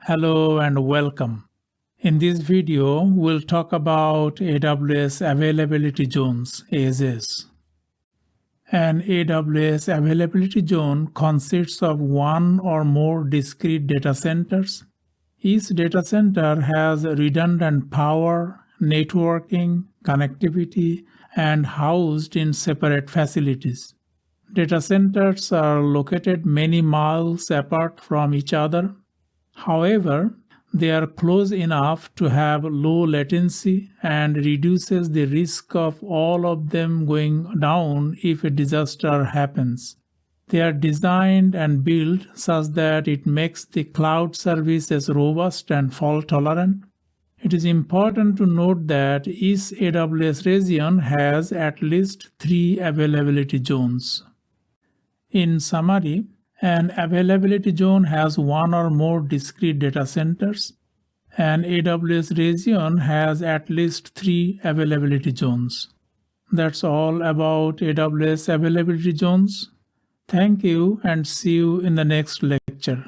Hello and welcome. In this video, we'll talk about AWS Availability Zones, AZs. An AWS Availability Zone consists of one or more discrete data centers. Each data center has redundant power, networking, connectivity, and housed in separate facilities. Data centers are located many miles apart from each other. However, they are close enough to have low latency and reduces the risk of all of them going down if a disaster happens. They are designed and built such that it makes the cloud services robust and fault tolerant. It is important to note that each AWS region has at least 3 availability zones. In summary, an availability zone has one or more discrete data centers. An AWS region has at least 3 availability zones. That's all about AWS availability zones. Thank you and see you in the next lecture.